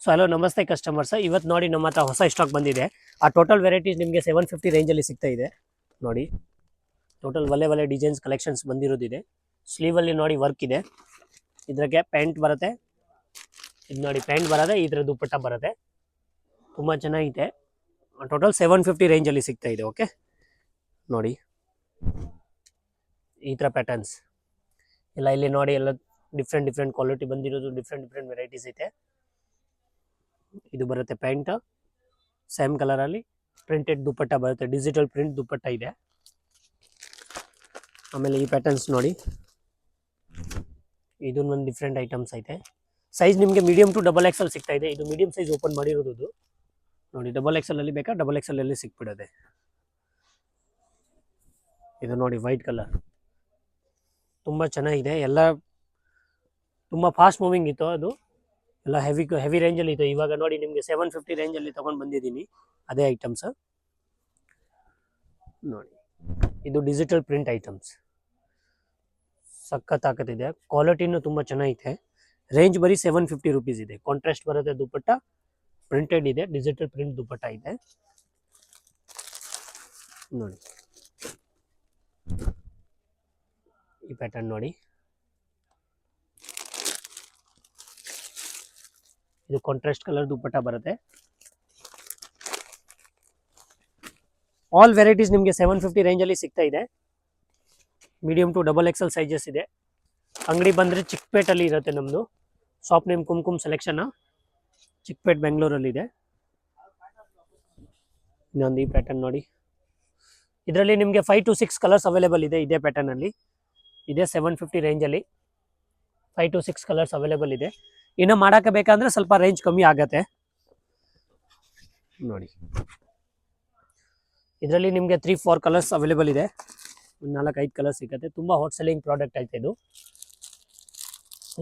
So hello ನಮಸ್ತೆ customers, ಇವತ್ತು ನೋಡಿ ನಮ್ಮ ಹತ್ರ ಹೊಸ ಸ್ಟಾಕ್ ಬಂದಿದೆ. ಆ ಟೋಟಲ್ ವೆರೈಟೀಸ್ ನಿಮಗೆ 750 ರೇಂಜಲ್ಲಿ ಸಿಗ್ತಾ ಇದೆ. ನೋಡಿ ಟೋಟಲ್ ಒಳ್ಳೆ ಡಿಸೈನ್ಸ್ ಕಲೆಕ್ಷನ್ಸ್ ಬಂದಿರೋದಿದೆ. ಸ್ಲೀವಲ್ಲಿ ನೋಡಿ ವರ್ಕ್ ಇದೆ, ಇದ್ರಾಗೆ ಪ್ಯಾಂಟ್ ಬರುತ್ತೆ. ಇದು ನೋಡಿ ಪ್ಯಾಂಟ್ ಬರುತ್ತೆ, ಇದರ ದುಪ್ಪಟ್ಟ ಬರುತ್ತೆ. ತುಂಬ ಚೆನ್ನಾಗಿದೆ. ಟೋಟಲ್ 750 ರೇಂಜಲ್ಲಿ ಸಿಗ್ತಾ ಇದೆ. ಓಕೆ ನೋಡಿ ಈ ಥರ ಪ್ಯಾಟರ್ನ್ಸ್ ಎಲ್ಲ ಇಲ್ಲಿ ನೋಡಿ, ಎಲ್ಲ ಡಿಫ್ರೆಂಟ್ ಕ್ವಾಲಿಟಿ ಬಂದಿರೋದು, ಡಿಫ್ರೆಂಟ್ ವೆರೈಟೀಸ್ ಐತೆ. ಇದು ಬರುತ್ತೆ ಪ್ಯಾಂಟ್, ಸೇಮ್ ಕಲರಲ್ಲಿ ಪ್ರಿಂಟೆಡ್ ದುಪ್ಪಟ್ಟ ಬರುತ್ತೆ, ಡಿಜಿಟಲ್ ಪ್ರಿಂಟ್ ದುಪ್ಪಟ್ಟ ಇದೆ. ಆಮೇಲೆ ಈ ಪ್ಯಾಟರ್ನ್ಸ್ ನೋಡಿ, ಇದೊಂದು ಡಿಫ್ರೆಂಟ್ ಐಟಮ್ಸ್ ಐತೆ. ಸೈಜ್ ನಿಮಗೆ ಮೀಡಿಯಮ್ ಟು XXL ಸಿಗ್ತಾ ಇದೆ. ಇದು ಮೀಡಿಯಂ ಸೈಜ್ ಓಪನ್ ಮಾಡಿರೋದು ನೋಡಿ. XXL ಅಲ್ಲಿ ಬೇಕಾ XXL ಅಲ್ಲಿ ಸಿಕ್ಬಿಡೋದೆ. ಇದು ನೋಡಿ ವೈಟ್ ಕಲರ್, ತುಂಬ ಚೆನ್ನಾಗಿದೆ. ಎಲ್ಲ ತುಂಬ ಫಾಸ್ಟ್ ಮೂವಿಂಗ್ ಇತ್ತು, ಅದು ಎಲ್ಲ ಹೆವಿ ರೇಂಜಲ್ಲಿ ಇತ್ತು. ಇವಾಗ ನೋಡಿ ನಿಮಗೆ 750 ರೇಂಜಲ್ಲಿ ತೊಗೊಂಡು ಬಂದಿದ್ದೀನಿ ಅದೇ ಐಟಮ್ಸ್ ನೋಡಿ. ಇದು ಡಿಜಿಟಲ್ ಪ್ರಿಂಟ್ ಐಟಮ್ಸ್, ಸಖತ್ ತಾಕತ್ತಿದೆ. ಕ್ವಾಲಿಟಿನೂ ತುಂಬ ಚೆನ್ನಾಗಿದೆ. ರೇಂಜ್ ಬರೀ 750 ರುಪೀಸ್ ಇದೆ. ಕಾಂಟ್ರಾಸ್ಟ್ ಬರುತ್ತೆ, ದುಪ್ಪಟ್ಟ ಪ್ರಿಂಟೆಡ್ ಇದೆ, ಡಿಜಿಟಲ್ ಪ್ರಿಂಟ್ ದುಪ್ಪಟ್ಟ ಇದೆ ನೋಡಿ. ಈ ಪ್ಯಾಟರ್ನ್ ನೋಡಿ, ಇದು ಕಾಂಟ್ರಾಸ್ಟ್ ಕಲರ್ ದುಪ್ಪಟ್ಟ ಬರುತ್ತೆ. ಆಲ್ ವೆರೈಟೀಸ್ ನಿಮಗೆ 750 ರೇಂಜಲ್ಲಿ ಸಿಗ್ತಾ ಇದೆ. ಮೀಡಿಯಂ ಟು XXL ಸೈಜಸ್ ಇದೆ. ಅಂಗಡಿ ಬಂದರೆ ಚಿಕ್ಕಪೇಟಲ್ಲಿ ಇರುತ್ತೆ ನಮ್ಮದು. Shop name Kumkum selection, Chickpet ಬೆಂಗಳೂರಲ್ಲಿದೆ. ಇನ್ನೊಂದು ಈ ಪ್ಯಾಟರ್ನ್ ನೋಡಿ, ಇದರಲ್ಲಿ ನಿಮಗೆ 5 to 6 ಕಲರ್ಸ್ ಅವೈಲೇಬಲ್ ಇದೆ. ಇದೇ ಪ್ಯಾಟರ್ನಲ್ಲಿ ಇದೇ 750 ರೇಂಜಲ್ಲಿ 5 to 6 ಕಲರ್ಸ್ ಅವೈಲೇಬಲ್ ಇದೆ. ಇನ್ನು ಮಾಡೋಕ್ಕೆ ಬೇಕಂದ್ರೆ ಸ್ವಲ್ಪ ರೇಂಜ್ ಕಮ್ಮಿ ಆಗತ್ತೆ ನೋಡಿ. ಇದರಲ್ಲಿ ನಿಮಗೆ 3-4 ಕಲರ್ಸ್ ಅವೈಲೇಬಲ್ ಇದೆ, 4-5 ಕಲರ್ಸ್ ಸಿಗುತ್ತೆ. ತುಂಬ ಹಾಟ್ ಸೆಲ್ಲಿಂಗ್ ಪ್ರಾಡಕ್ಟ್ ಐತೆ ಇದು.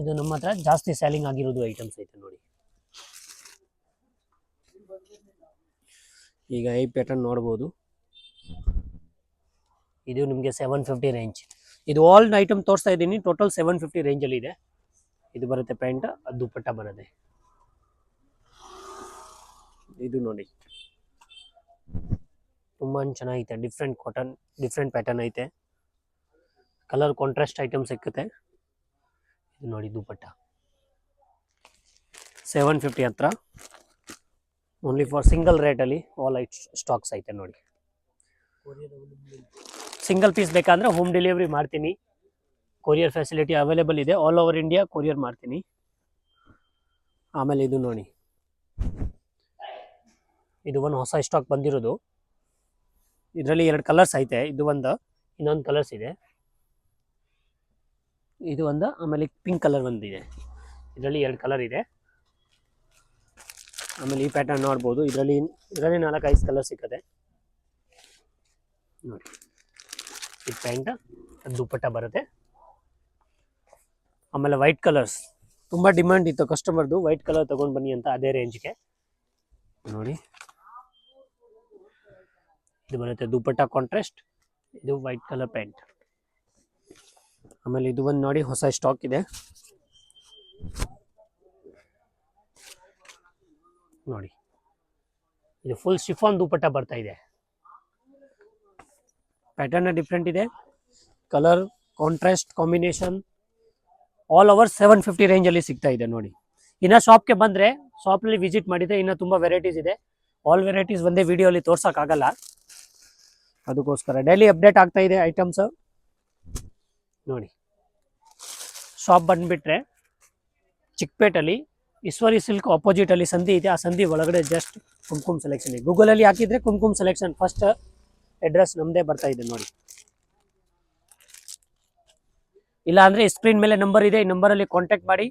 ಇದು ನಮ್ಮ ಹತ್ರ ಜಾಸ್ತಿ ಸೆಲ್ಲಿಂಗ್ ಆಗಿರೋದು ಐಟಮ್ಸ್ ಐತೆ ನೋಡಿ. ಈಗ ಈ ಪ್ಯಾಟರ್ನ್ ನೋಡ್ಬೋದು, ಇದು ನಿಮಗೆ 750 ರೇಂಜ್. ಇದು ಆಲ್ ಐಟಮ್ ತೋರಿಸ್ತಾ ಇದ್ದೀನಿ. ಟೋಟಲ್ 750 ರೇಂಜಲ್ಲಿ ಇದೆ. ಇದು ಬರುತ್ತೆ ಪ್ಯಾಂಟ್, ಅದು ದುಪ್ಪಟ್ಟ ಬರುತ್ತೆ. ಇದು ನೋಡಿ ತುಂಬ ಚೆನ್ನಾಗೈತೆ. ಡಿಫ್ರೆಂಟ್ ಕಾಟನ್, ಡಿಫ್ರೆಂಟ್ ಪ್ಯಾಟರ್ನ್ ಐತೆ. ಕಲರ್ ಕಾಂಟ್ರಾಸ್ಟ್ ಐಟಮ್ ಸಿಕ್ಕುತ್ತೆ. ಇದು ನೋಡಿ ದುಪ್ಪಟ್ಟ 750 ಹತ್ರ, ಓನ್ಲಿ ಫಾರ್ ಸಿಂಗಲ್ ರೇಟಲ್ಲಿ ಆಲ್ ಸ್ಟಾಕ್ಸ್ ಐತೆ ನೋಡಿ. ಸಿಂಗಲ್ ಪೀಸ್ ಬೇಕಂದ್ರೆ ಹೋಮ್ ಡೆಲಿವರಿ ಮಾಡ್ತೀನಿ. ಕೊರಿಯರ್ ಫೆಸಿಲಿಟಿ ಅವೈಲೇಬಲ್ ಇದೆ. ಆಲ್ ಓವರ್ ಇಂಡಿಯಾ ಕೊರಿಯರ್ ಮಾಡ್ತೀನಿ. ಆಮೇಲೆ ಇದು ನೋಡಿ, ಇದು ಒಂದು ಹೊಸ ಸ್ಟಾಕ್ ಬಂದಿರೋದು. ಇದರಲ್ಲಿ 2 ಕಲರ್ಸ್ ಐತೆ. ಇದು ಒಂದು, ಇನ್ನೊಂದು ಕಲರ್ಸ್ ಇದೆ. ಇದು ಒಂದು, ಆಮೇಲೆ ಪಿಂಕ್ ಕಲರ್ ಒಂದಿದೆ. ಇದರಲ್ಲಿ 2 ಕಲರ್ ಇದೆ. ಆಮೇಲೆ ಈ ಪ್ಯಾಟರ್ನ್ ನೋಡ್ಬೋದು. ಇದರಲ್ಲಿ 4-5 ಕಲರ್ ಸಿಕ್ಕದೆ ನೋಡಿ. ಇದು ಪ್ಯಾಂಟ್, ದುಪ್ಪಟ್ಟ ಬರುತ್ತೆ. ಆಮೇಲೆ ವೈಟ್ ಕಲರ್ಸ್ ತುಂಬ ಡಿಮ್ಯಾಂಡ್ ಇತ್ತು ಕಸ್ಟಮರ್ದು, ವೈಟ್ ಕಲರ್ ತೊಗೊಂಡು ಬನ್ನಿ ಅಂತ. ಅದೇ ರೇಂಜ್ಗೆ ನೋಡಿ. ಇದು ಬರುತ್ತೆ ದುಪ್ಪಟ್ಟ ಕಾಂಟ್ರಾಸ್ಟ್, ಇದು ವೈಟ್ ಕಲರ್ ಪ್ಯಾಂಟ್. ಆಮೇಲೆ ಇದು ಒಂದು ನೋಡಿ ಹೊಸ ಸ್ಟಾಕ್ ಇದೆ ನೋಡಿ. ಇದು ಫುಲ್ ಶಿಫಾನ್ ದುಪ್ಪಟ್ಟ ಬರ್ತಾ ಇದೆ. ಪ್ಯಾಟರ್ನ್ ಡಿಫ್ರೆಂಟ್ ಇದೆ, colour contrast combination all over 750 ರೇಂಜಲ್ಲಿ ಸಿಗ್ತಾ ಇದೆ ನೋಡಿ. ಇನ್ನು ಶಾಪ್ಗೆ ಬಂದರೆ, ಶಾಪಲ್ಲಿ ವಿಸಿಟ್ ಮಾಡಿದರೆ ಇನ್ನೂ ತುಂಬ ವೆರೈಟೀಸ್ ಇದೆ. ಆಲ್ ವೆರೈಟೀಸ್ ಒಂದೇ ವಿಡಿಯೋಲಿ ತೋರ್ಸೋಕ್ಕಾಗಲ್ಲ, ಅದಕ್ಕೋಸ್ಕರ ಡೈಲಿ ಅಪ್ಡೇಟ್ ಆಗ್ತಾ ಇದೆ ಐಟಮ್ಸ್ ನೋಡಿ. ಶಾಪ್ ಬಂದುಬಿಟ್ರೆ ಚಿಕ್ಕಪೇಟಲ್ಲಿ ಈಶ್ವರಿ ಸಿಲ್ಕ್ ಆಪೋಸಿಟಲ್ಲಿ ಸಂಧಿ ಇದೆ. ಆ ಸಂಧಿ ಒಳಗಡೆ ಜಸ್ಟ್ ಕುಂಕುಮ್ ಸೆಲೆಕ್ಷನ್ ಇದೆ. ಗೂಗಲಲ್ಲಿ ಹಾಕಿದರೆ ಕುಂಕುಮ್ ಸೆಲೆಕ್ಷನ್ ಫಸ್ಟ್ ಅಡ್ರೆಸ್ ನಮ್ಮದೇ ಬರ್ತಾ ಇದೆ ನೋಡಿ. ಇಲ್ಲ ಅಂದರೆ ಸ್ಕ್ರೀನ್ ಮೇಲೆ ನಂಬರ್ ಇದೆ, ಈ ನಂಬರಲ್ಲಿ ಕಾಂಟ್ಯಾಕ್ಟ್ ಮಾಡಿ.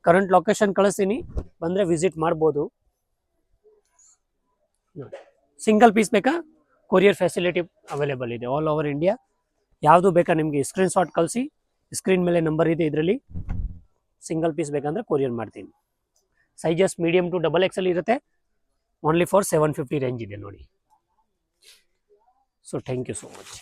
ಕರೆಂಟ್ ಲೊಕೇಶನ್ ಕಳಿಸ್ತೀನಿ, ಬಂದರೆ ವಿಸಿಟ್ ಮಾಡ್ಬೋದು ನೋಡಿ. ಸಿಂಗಲ್ ಪೀಸ್ ಬೇಕಾ, ಕೊರಿಯರ್ ಫೆಸಿಲಿಟಿ ಅವೈಲೇಬಲ್ ಇದೆ ಆಲ್ ಓವರ್ ಇಂಡಿಯಾ. ಯಾವುದು ಬೇಕಾ ನಿಮಗೆ ಸ್ಕ್ರೀನ್ ಶಾಟ್ ಕಳಿಸಿ, ಸ್ಕ್ರೀನ್ ಮೇಲೆ ನಂಬರ್ ಇದೆ. ಇದರಲ್ಲಿ ಸಿಂಗಲ್ ಪೀಸ್ ಬೇಕಂದ್ರೆ ಕೊರಿಯರ್ ಮಾಡ್ತೀನಿ. ಸೈಜಸ್ ಮೀಡಿಯಮ್ ಟು XXL ಇರುತ್ತೆ. ಓನ್ಲಿ ಫಾರ್ 750 ರೇಂಜ್ ಇದೆ ನೋಡಿ. So thank you so much.